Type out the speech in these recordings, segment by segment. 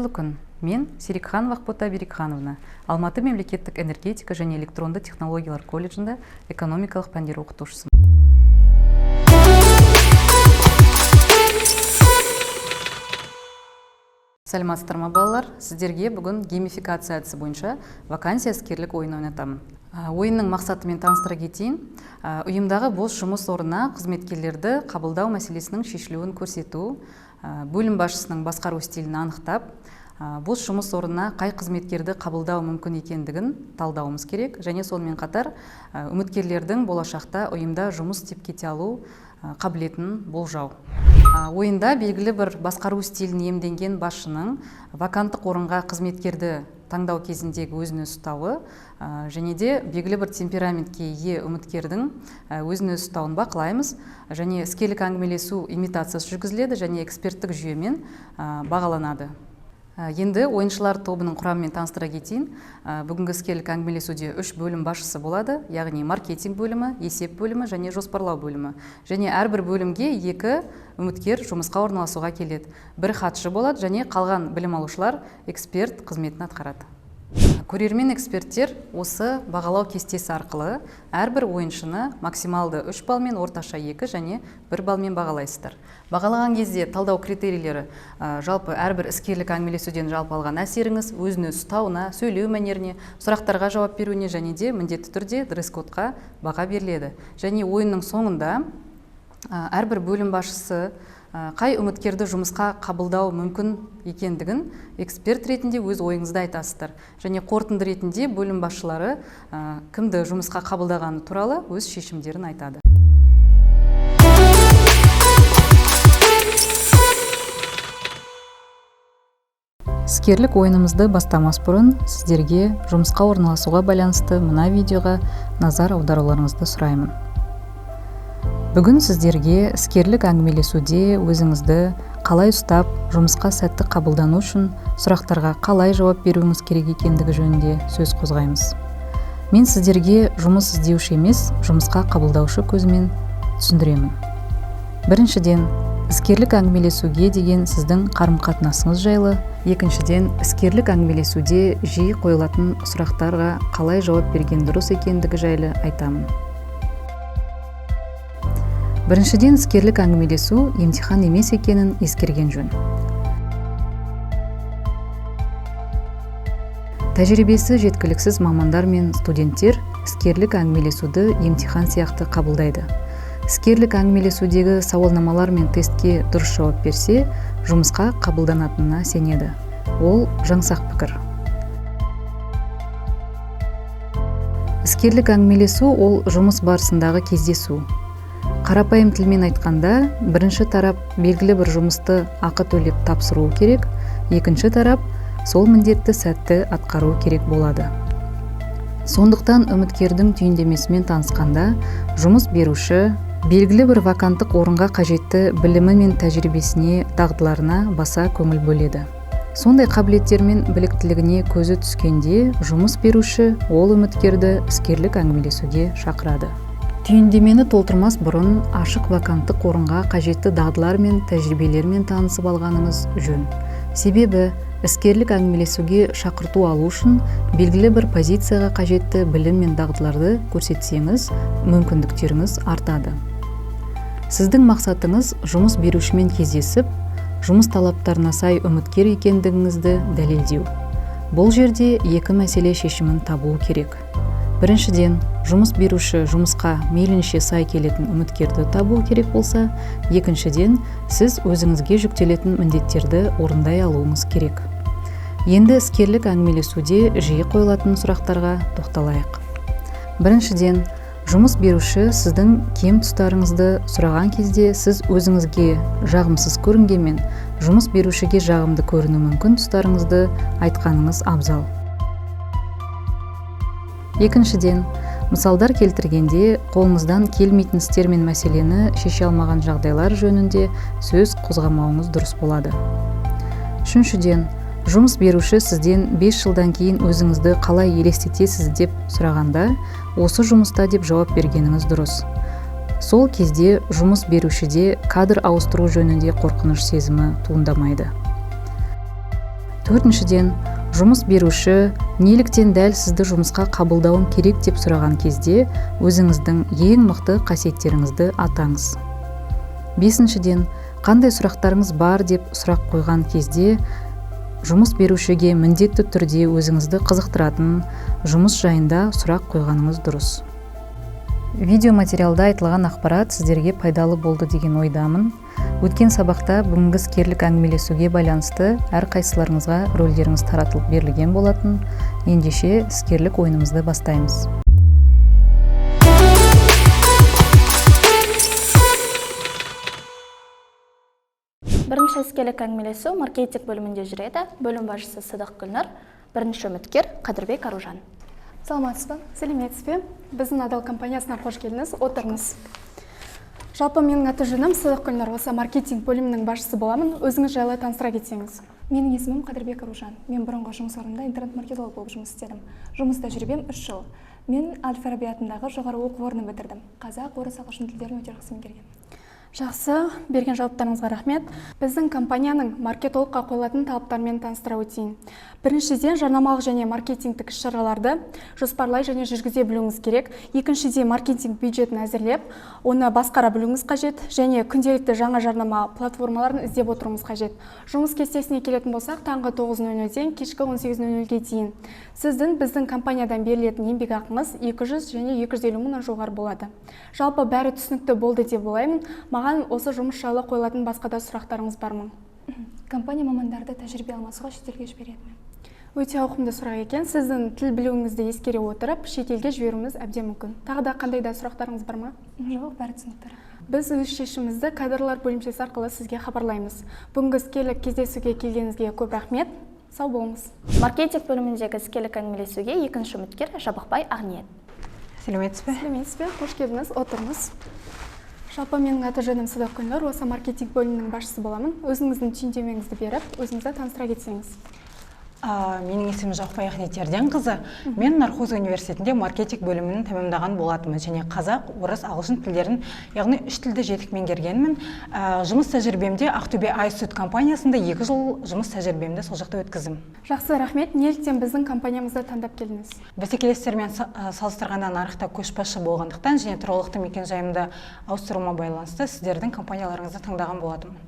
Қайырлы күн. Мен Серикханова Ақбота Берекхановна, Алматы мемлекеттік энергетика және электронды технологиялар колледжінде экономикалық пәндер оқытушысымын. Сәлеметсіздер ме балалар? Сіздерге бүгін геймификация әдісі бойынша вакансия іскерлік ойын ойнатамын. Ойынның мақсатымен таныстыра кетейін. Ұйымдағы бос жұмыс орнына қызметкерлерді қабылдау мәселесінің шешілуін көрсету, бөлім басшысының басқару стилін анықтап, бос жұмыс орнына қай қызметкерді қабылдау мүмкін екендігін талдауымыз керек, және сонымен қатар үміткерлердің болашақта ұйымда жұмыс істеп кете алу қабілетін болжау. Ойында белгілі бір басқару стилін иемденген басшының ваканттық орынға қызметкерді таңдау кезіндегі өзін өзі ұстауы және де белгілі бір темпераментке ие үміткердің өзін өзі ұстауын бақылаймыз, және іскерлік әңгімелесу имитациясы жүргізіледі және эксперттік жүйемен бағаланады. Енді ойыншылар тобының құрамымен таныстыра кетейін. Бүгінгі іскерлік әңгімелесуде 3 бөлім басшысы болады, яғни маркетинг бөлімі, есеп бөлімі және жоспарлау бөлімі. Және әрбір бөлімге 2 үміткер жұмысқа орналасуға келеді. Бір хатшы болады және қалған білім алушылар эксперт қызметін атқарады. Көрермен эксперттер осы бағалау кестесі арқылы әрбір ойыншыны максималды 3 балмен, орташа 2 және 1 балмен бағалайсыздар. Бағалаған кезде талдау критерийлері жалпы әрбір іскерлік әңгімелесуден жалпы алған әсеріңіз, өзін өз ұстауына, сөйлеу мәнеріне, сұрақтарға жауап беруіне және де міндетті түрде дресс-кодқа баға беріледі. Және ойынның соңында әрбір бөлім басшысы қай үміткерді жұмысқа қабылдау мүмкін екендігін эксперт ретінде өз ойыңызды айтасыздар. Және қорытынды ретінде бөлім басшылары кімді жұмысқа қабылдағаны туралы өз шешімдерін айтады. Іскерлік ойынымызды бастамас бұрын сіздерге жұмысқа орналасуға байланысты мына видеоға назар аударуларыңызды сұраймын. Бүгін сіздерге іскерлік әңгімелесуде өзіңізді қалай ұстап, жұмысқа сәтті қабылдану үшін сұрақтарға қалай жауап беруіңіз керек екендігі жөнінде сөз қозғаймыз. Мен сіздерге жұмыс іздеуші емес, жұмысқа қабылдаушы көзімен түсіндіремін. Біріншіден, іскерлік әңгімелесуге деген сіздің қарым-қатынасыңыз жайлы. Екіншіден, іскерлік әңгімелесуде жиі қойылатын сұрақтарға қалай жауап берген дұрыс екендігі жайлы айтамын. Біріншіден, іскерлік әңгімелесу емтихан емес екенін ескерген жөн. Тәжірибесі жеткіліксіз мамандар мен студенттер іскерлік әңгімелесуді емтихан сияқты қабылдайды. Іскерлік әңгімелесудегі сауалнамалар мен тестке дұрыс жауап берсе, жұмысқа қабылданатынына сенеді. Ол жаңсақ пікір. Іскерлік әңгімелесу ол жұмыс барысындағы кездесу. Қарапайым тілмен айтқанда, бірінші тарап белгілі бір жұмысты ақы төлеп тапсыруы керек, екінші тарап сол міндетті сәтті атқару керек болады. Сондықтан үміткердің түйіндемесімен танысқанда, жұмыс беруші белгілі бір ваканттық орынға қажетті білімі мен тәжірибесіне, дағдыларына баса көңіл бөледі. Сондай қабілеттер мен біліктілігіне көзі түскенде, жұмыс беруші ол үміткерді іскерлік әңгімелесуге шақырады. Түйіндемені толтырмас бұрын ашық ваканттық орынға қажетті дағдылар мен тәжірибелермен танысып алғаныңыз жөн. Себебі іскерлік әңгімелесуге шақырту алу үшін белгілі бір позицияға қажетті білім мен дағдыларды көрсетсеңіз, мүмкіндіктеріңіз артады. Сіздің мақсатыңыз жұмыс берушімен кездесіп, жұмыс талаптарына сай үміткер екендігіңізді дәлелдеу. Бұл жерде 2 мәселе шешімін табу керек. Біріншіден, жұмыс беруші жұмысқа мейлінше сай келетін үміткерді табу керек болса, екіншіден, сіз өзіңізге жүктелетін міндеттерді орындай алуыңыз керек. Енді іскерлік әңгімелесуде жиі қойылатын сұрақтарға тоқталайық. Біріншіден, жұмыс беруші сіздің кем тұстарыңызды сұраған кезде сіз өзіңізге жағымсыз көрінгенмен, жұмыс берушіге жағымды көріну мүмкін тұстарыңызды айтқаныңыз абзал. Екіншіден, мысалдар келтіргенде қолыңыздан келмейтін істер мен мәселені шеше алмаған жағдайлар жөнінде сөз қозғамауыңыз дұрыс болады. Үшіншіден, жұмыс беруші сізден 5 жылдан кейін өзіңізді қалай елестетесіз деп сұрағанда, осы жұмыста деп жауап бергеніңіз дұрыс. Сол кезде жұмыс берушіде кадр ауыстыру жөнінде қорқыныш сезімі туындамайды. Төртіншіден, жұмыс беруші неліктен дәл сізді жұмысқа қабылдауым керек деп сұраған кезде өзіңіздің ең мықты қасиеттеріңізді атаңыз. Бесіншіден, қандай сұрақтарыңыз бар деп сұрақ қойған кезде жұмыс берушіге міндетті түрде өзіңізді қызықтыратын жұмыс жайында сұрақ қойғаныңыз дұрыс. Видеоматериалда айтылған ақпарат сіздерге пайдалы болды деген ойдамын. Өткен сабақта бүгінгі іскерлік әңгімелесуге байланысты әрқайсыларыңызға рөлдеріңіз таратылып берілген болатын. Ендеше іскерлік ойынымызды бастаймыз. Бірінші іскерлік әңгімелесу маркетинг бөлімінде жүреді. Бөлім басшысы Сыдық Гүлнұр, бірінші үміткер Қадырбек Аружан. Саламатсыз ба? Сәлеметсіз бе? Біздің Адал компаниясына қош келдіңіз. Отырыңыз. Жалпы менің аты-жөнім Сыдық Гүлнұр, осы маркетинг бөлімінің басшысы боламын. Өзіңіз жайлы таныстыра кетсеңіз. Менің есімім Қадырбек Аружан. Мен бұрынғы жұмыс орнымда интернет-маркетолог болып жұмыс істедім. Жұмыс тәжірибем 3 жыл. Мен Әл-Фараби атындағы жоғары оқу орнын бітірдім. Қазақ, орыс, ағылшын тілдерін өте жақсы меңгерген. Жақсы, берген жауаптарыңызға рахмет. Біздің компанияның маркетологқа қойылатын талаптарымен таныстыра өтейін. Біріншіден, жарнамалық және маркетингтік іс-шараларды жоспарлай және жүргізе білуіңіз керек. Екіншіден, маркетинг бюджетін әзірлеп, оны басқара білуіңіз қажет, және күнделікті жаңа жарнама платформаларын іздеп отыруыңыз қажет. Жұмыс кестесіне келетін болсақ, таңғы 9:00-ден кешкі 18:00-ге дейін. Сіздің біздің компаниядан берілетін еңбек ақыңыз 200 және 250 мыңнан жоғары болады. Жалпы бәрі түсінікті болды деп ойлаймын. Маған осы жұмыс жайлы қойылатын басқа да сұрақтарыңыз бар ма? Компания мамандарды тәжірибе алмасуға шетелге жібереді ме? Өте ауқымды сұрақ екен. Сіздің тіл білуіңізді ескере отырып, шетелге жіберуіміз әбден мүмкін. Тағы да қандай да сұрақтарыңыз бар ма? Жоқ, бәрі түсінікті. Біз өз шешімімізді кадрлар бөлімшесі арқылы сізге хабарлаймыз. Бүгінгі іскерлік кездесуге келгеніңізге көп рахмет. Сау болыңыз. Маркетинг бөліміндегі іскерлік әңгімелесуге екінші үміткер Жабықбай Ақниет. Сәлеметсіз бе? Сәлеметсіз бе? Қош келдіңіз. Отырыңыз. Жалпы менің аты-жөнім Сыдық Гүлнұр, осы маркетинг бөлімінің басшысы боламын. Өзіңіздің түсініктемеңізді беріп, өзіңізді таныстыра кетсеңіз. Менің есімім Жабықбай Ақниет қызы. Мен Нархоз университетінде маркетинг бөлімін тәмамдаған болатынмын, және қазақ, орыс, ағылшын тілдерін, яғни 3 тілді жетік меңгергенмін. Жұмыс тәжірибемде Ақтөбе Ай-Сүт компаниясында 2 жыл жұмыс тәжірибемді сол жақта өткіздім. Жақсы, рахмет. Неліктен біздің компаниямызды таңдап келдіңіз? Бәсекелестермен салыстырғанда нарықта көшбасшы болғандықтан және тұрғылықты мекен-жайымды ауыстыруыма байланысты сіздердің компанияларыңызды таңдаған болатынмын.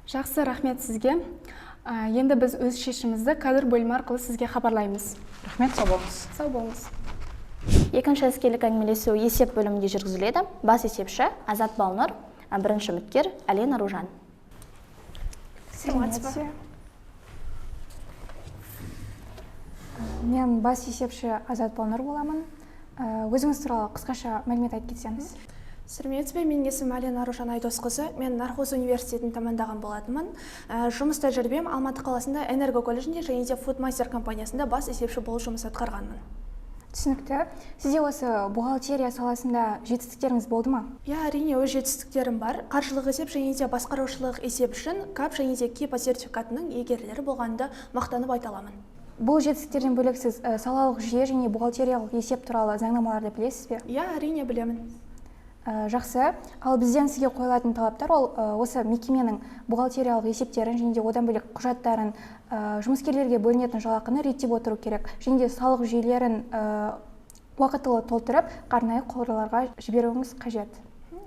Жақсы, рахмет сізге. Енді біз өз шешімімізді кадр бөлімі арқылы сізге хабарлаймыз. Рахмет, сау болыңыз. Сау болыңыз. Екінші іскерлік әңгімелесу есеп бөлімінде жүргізіледі. Бас есепші Азат Балнұр, бірінші үміткер Әлен Аружан. Сәлеметсіз бе? Мен бас есепші Азат Балнұр боламын. Өзіңіз туралы қысқаша мәлімет айтып кетсеңіз. Сәлеметсіз бе? Менің есімім Әлен Аружан Айдосқызы. Мен Нархоз университетін тәмамдаған болатынмын. Жұмыс тәжірибем Алматы қаласында Энерго колледжінде және де Foodmaster компаниясында бас есепші болып жұмыс атқарғанмын. Түсінікті. Сізде осы бухгалтерия саласында жетістіктеріңіз болды ма? Әрине, өз жетістіктерім бар. Қаржылық есеп және де басқарушылық есеп үшін КАП және де КИПА сертификатының иегерлері болғанды мақтанып айта аламын. Бұл жетістіктерден бөлек сіз салалық жүйе және бухгалтериялық есеп туралы заңнамаларды білесіз бе? Әрине білемін. Жақсы. Ал бізден сізге қойылатын талаптар ол осы мекеменің бухгалтериялық есептерін және де одан бөлек құжаттарын, жұмыскерлерге бөлінетін жалақыны реттеп отыру керек. Және де салық жүйелерін уақытылы толтырып, арнайы қорларға жіберуіңіз қажет.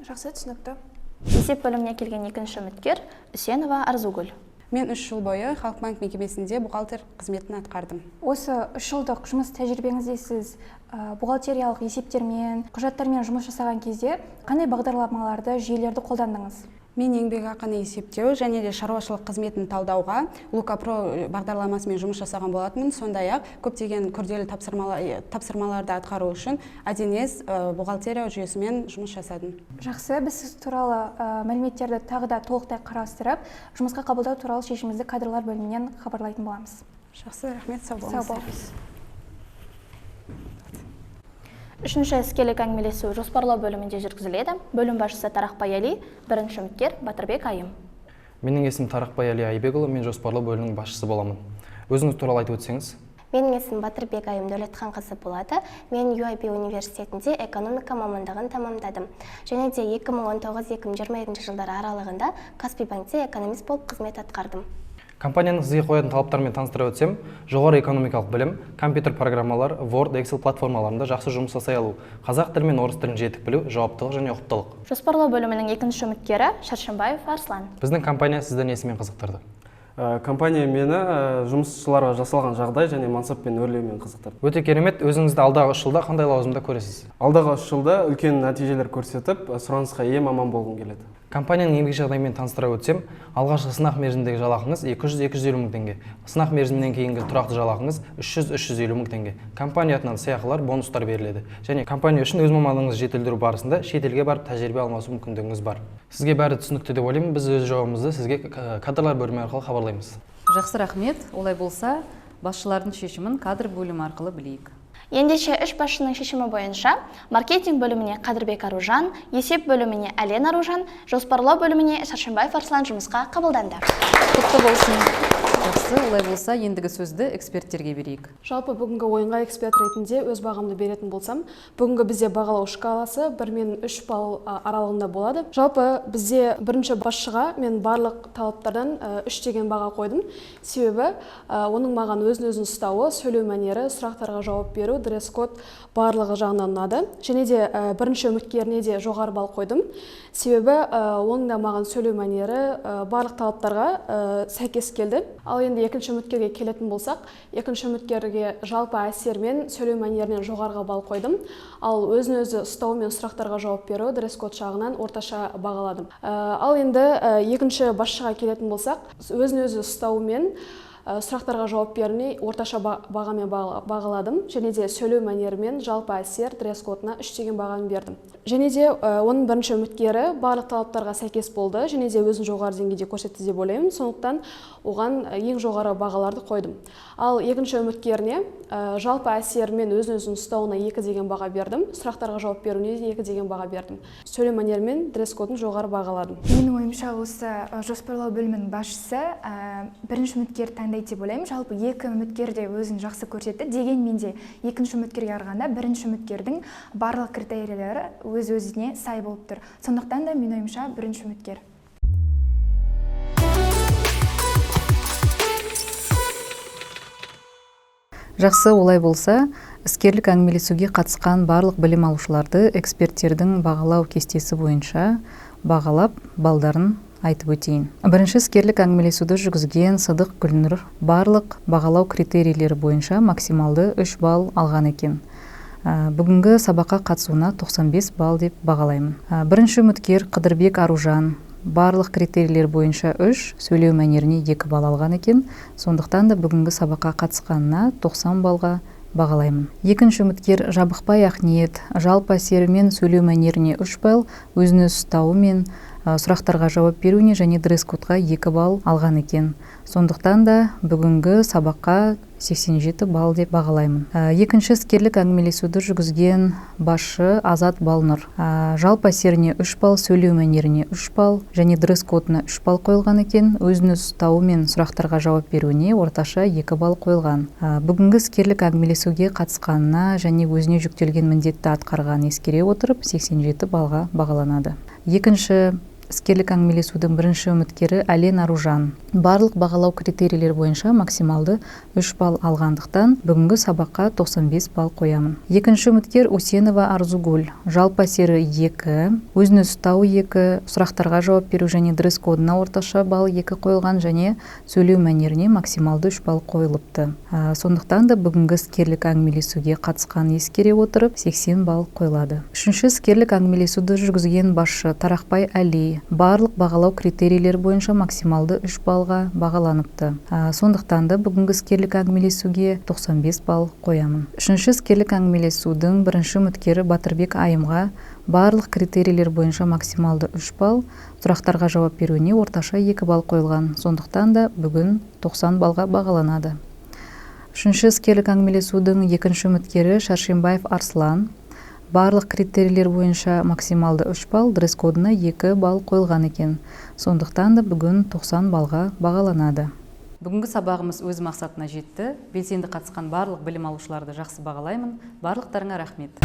Жақсы, түсінікті. Есеп бөліміне келген екінші үміткер Үсенова Арзугүл. Мен 3 жыл бойы Халық банк мекемесінде бухгалтер қызметін атқардым. Осы 3 жылдық жұмыс тәжірибеңізде сіз бухгалтериялық есептермен, құжаттармен жұмыс жасаған кезде қандай бағдарламаларды, жүйелерді қолдандыңыз? Мен еңбекақыны есептеу және де шаруашылық қызметін талдауға Лукапро бағдарламасымен жұмыс жасаған болатынмын. Сондай-ақ көптеген күрделі тапсырмаларды атқару үшін Аденез бухгалтерия жүйесімен жұмыс жасадым. Жақсы, біз сіз туралы мәліметтерді тағы да толықтай қарастырып, жұмысқа қабылдау туралы шешімімізді кадрлар бөлімінен хабарлайтын боламыз. Жақсы, рахмет, сау болыңыз. Үшінші іскерлік әңгімелесу жоспарлау бөлімінде жүргізіледі. Бөлім басшысы Тарақбай Әли, бірінші үміткер Батырбек Айым. Менің есімім Тарақбай Әли Айбекұлы, мен жоспарлау бөлімінің басшысы боламын. Өзіңіз туралы айтып өтсеңіз? Менің есімім Батырбек Айым Дәулетханқызы болады. Мен UIB университетінде экономика мамандығын тамамдадым. Және де 2019-2022 жылдары аралығында Каспий банкте экономист болып қызмет атқардым. Компанияның сізге қоятын талаптарымен таныстыра өтсем, жоғары экономикалық білім, компьютер программалар, Word, Excel платформаларында жақсы жұмыс жасай алу, қазақ тілі мен орыс тілін жетік білу, жауаптылық және ұқыптылық. Жоспарлау бөлімінің екінші үміткері Шаршенбаев Арслан. Біздің компания сізді несімен қызықтырды? Компания мені жұмысшыларға жасалған жағдай және мансаппен өрлеумен қызықтырды. Өте керемет. Өзіңізді алдағы 3 жылда қандай лауазымда көресіз? Алдағы 3 жылда үлкен нәтижелер көрсетіп, сұранысқа ие маман болғым келеді. Компанияның еңбек жағдайымен таныстыра өтсем, алғашқы сынақ мерзіміндегі жалақыңыз 200-250 мың теңге. Сынақ мерзімінен кейінгі тұрақты жалақыңыз 300-350 мың теңге. Компания атынан сыйақылар, бонустар беріледі. Және компания үшін өз мамандығыңызды жетілдіру барысында шетелге барып тәжірибе алмасу мүмкіндігіңіз бар. Сізге бәрі түсінікті деп ойлаймын. Біз өз жауабымызды сізге кадрлар бөлімі арқылы хабарлаймыз. Жақсы, рахмет. Олай болса, басшылардың шешімін кадр бөлімі арқылы білейік. Ендеше үш басшының шешімі бойынша маркетинг бөліміне Қадырбек Аружан, есеп бөліміне Әлен Аружан, жоспарлау бөліміне Шаршенбаев Арслан жұмысқа қабылданды. Құтты болсын. Жақсы, олай болса, ендігі сөзді эксперттерге берейік. Жалпы бүгінгі ойынға эксперт ретінде өз бағамды беретін болсам, бүгінгі бізде бағалау шкаласы 1 мен 3 балл аралығында болады. Жалпы бізде бірінші басшыға мен барлық талаптардан 3 деген баға қойдым. Себебі оның маған өзін ұстауы, сөйлеу мәнері, сұрақтарға жауап беру, дресс-код барлығы жағынан ұнады. Және де бірінші үміткеріне де жоғары балл қойдым. Себебі оның да маған сөйлеу мәнері барлық талаптарға сәйкес келді. Ал енді екінші үміткерге келетін болсақ, екінші үміткерге жалпы әсер мен сөйлеу мәнерінен жоғарғы балл қойдым. Ал өзін-өзі ұстау мен сұрақтарға жауап беру дресс-код жағынан орташа бағаладым. Ал енді екінші басшыға келетін болсақ, өзін-өзі ұстау мен сұрақтарға жауап беруіне орташа бағамен бағаладым. Және де сөйлеу мәнерімен жалпы әсер дресс-кодына 3 деген бағаны бердім. Және де оның бірінші үміткері барлық талаптарға сәйкес болды, және де өзін жоғары деңгейде көрсетті деп ойлаймын. Сондықтан оған ең жоғары бағаларды қойдым. Ал екінші үміткеріне жалпы әсер мен өзін ұстауына 2 деген баға бердім. Сұрақтарға жауап беруіне 2 деген баға бердім. Сөйлеу мәнерімен дресс-кодын жоғары бағаладым. Менің ойымша осы жоспарлау бөлімінің басшысы бірінші үміткер таңдайды деп ойлаймын. Жалпы 2 үміткер де өзін жақсы көрсетті. Дегенмен де екінші үміткерге қарағанда бірінші үміткердің барлық критерийлері өз-өзіне сай болып тұр. Сондықтан да менің ойымша бірінші үміткер. Жақсы, олай болса, іскерлік әңгімелесуге қатысқан барлық білім алушыларды эксперттердің бағалау кестесі бойынша бағалап, балдарын айтып өтейін. Бірінші іскерлік әңгімелесуді жүргізген Сыдық Гүлнұр барлық бағалау критерийлері бойынша максималды 3 балл алған екен. Бүгінгі сабаққа қатысуына 95 балл деп бағалаймын. Бірінші үміткер Қадырбек Аружан барлық критерийлер бойынша 3, сөйлеу мәнеріне 2 балл алған екен. Сондықтан да бүгінгі сабаққа қатысқанына 90 баллға бағалаймын. Екінші үміткер Жабықбай Ақниет жалпы әсері мен сөйлеу мәнеріне 3 балл, өзін ұстауы мен сұрақтарға жауап беруіне және дресс-кодқа 2 балл алған екен. Сондықтан да бүгінгі сабаққа 87 балл деп бағалаймын. Екінші іскерлік әңгімелесуді жүргізген басшы Азат Балнұр. Жалпы әсеріне 3 балл, сөйлеу мәнеріне 3 балл және дресс-кодына 3 балл қойылған екен. Өзін ұстауы мен сұрақтарға жауап беруіне орташа 2 балл қойылған. Бүгінгі іскерлік әңгімелесуге қатысқанына және өзіне жүктелген міндетті атқарған ескере отырып 87 баллға бағаланады. Екінші іскерлік әңгімелесудің бірінші үміткері Әлен Аружан барлық бағалау критерийлер бойынша максималды 3 балл алғандықтан бүгінгі сабаққа 95 балл қоямын. Екінші үміткер Усенова Арзугүл жалпы әсері 2, өзін ұстауы 2, сұрақтарға жауап беру және дресс-кодына орташа балл 2 қойылған және сөйлеу мәнеріне максималды 3 балл қойылыпты. Сондықтан да бүгінгі іскерлік әңгімелесуге қатысқан ескере отырып 80 балл қойылады. Үшінші іскерлік әңгімелесуді жүргізген басшы Тарақбай Әли барлық бағалау критерийлер бойынша максималды 3 баллға бағаланыпты. Сондықтан да бүгінгі іскерлік әңгімелесуге 95 балл қоямын. Үшінші іскерлік әңгімелесудің бірінші үміткері Батырбек Айымға барлық критерийлер бойынша максималды 3 балл, сұрақтарға жауап беруіне орташа 2 балл қойылған. Сондықтан да бүгін 90 баллға бағаланады. Үшінші іскерлік әңгімелесудің екінші үміткері Шаршенбаев Арслан барлық критерийлер бойынша максималды 3 балл, дресс-кодына 2 балл қойылған екен. Сондықтан да бүгін 90 баллға бағаланады. Бүгінгі сабағымыз өз мақсатына жетті. Белсенді қатысқан барлық білім алушыларды жақсы бағалаймын. Барлықтарыңа рахмет.